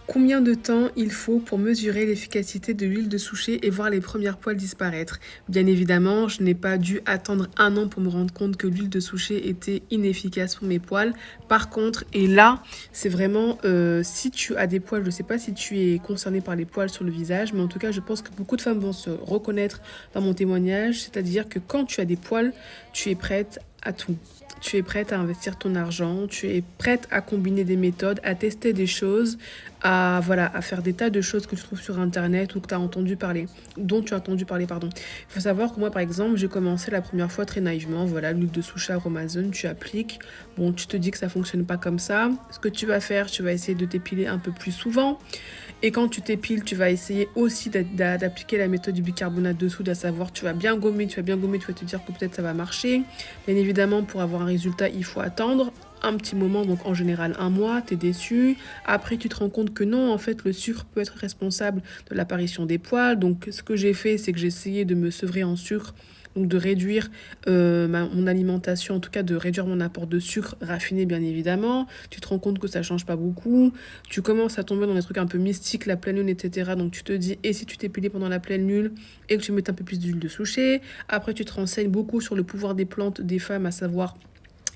Combien de temps il faut pour mesurer l'efficacité de l'huile de souchet et voir les premières poils disparaître? Bien évidemment, je n'ai pas dû attendre un an pour me rendre compte que l'huile de souchet était inefficace pour mes poils. Par contre, et là, c'est vraiment si tu as des poils, je ne sais pas si tu es concerné par les poils sur le visage, mais en tout cas, je pense que beaucoup de femmes vont se reconnaître dans mon témoignage, c'est-à-dire que quand tu as des poils, tu es prête à tout. Tu es prête à investir ton argent, tu es prête à combiner des méthodes, à tester des choses, à faire des tas de choses que tu trouves sur internet ou que tu as entendu parler, dont tu as entendu parler, pardon. Il faut savoir que moi, par exemple, j'ai commencé la première fois très naïvement, voilà, l'huile de souchet aromazone, tu appliques, bon, tu te dis que ça fonctionne pas comme ça. Ce que tu vas faire, tu vas essayer de t'épiler un peu plus souvent. Et quand tu t'épiles, tu vas essayer aussi d'appliquer la méthode du bicarbonate de soude, à savoir tu vas bien gommer, tu vas te dire que peut-être ça va marcher. Bien évidemment, pour avoir un résultat, il faut attendre un petit moment, donc en général un mois, t'es déçu. Après, tu te rends compte que non, en fait, le sucre peut être responsable de l'apparition des poils. Donc, ce que j'ai fait, c'est que j'ai essayé de me sevrer en sucre, donc de réduire mon alimentation, en tout cas de réduire mon apport de sucre raffiné, bien évidemment. Tu te rends compte que ça change pas beaucoup. Tu commences à tomber dans des trucs un peu mystiques, la pleine lune, etc. Donc, tu te dis, et si tu t'épilais pendant la pleine lune et que tu mets un peu plus d'huile de souchet? Après, tu te renseignes beaucoup sur le pouvoir des plantes des femmes, à savoir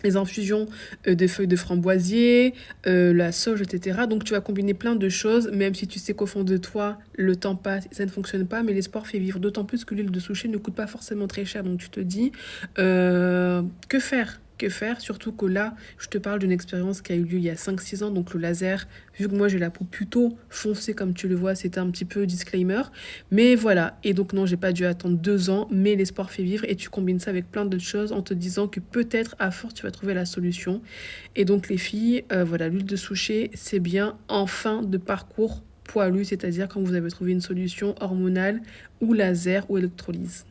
les infusions de feuilles de framboisier, la sauge, etc. Donc tu vas combiner plein de choses, même si tu sais qu'au fond de toi, le temps passe, ça ne fonctionne pas, mais l'espoir fait vivre. D'autant plus que l'huile de souchet ne coûte pas forcément très cher. Donc tu te dis, que faire? Que faire? Surtout que là, je te parle d'une expérience qui a eu lieu il y a 5 6 ans, donc le laser, vu que moi j'ai la peau plutôt foncée comme tu le vois, c'était un petit peu disclaimer. Mais voilà, et donc non, j'ai pas dû attendre 2 ans, mais l'espoir fait vivre et tu combines ça avec plein d'autres choses en te disant que peut-être à force tu vas trouver la solution. Et donc les filles, voilà, l'huile de souchet, c'est bien en fin de parcours poilu, c'est-à-dire quand vous avez trouvé une solution hormonale ou laser ou électrolyse.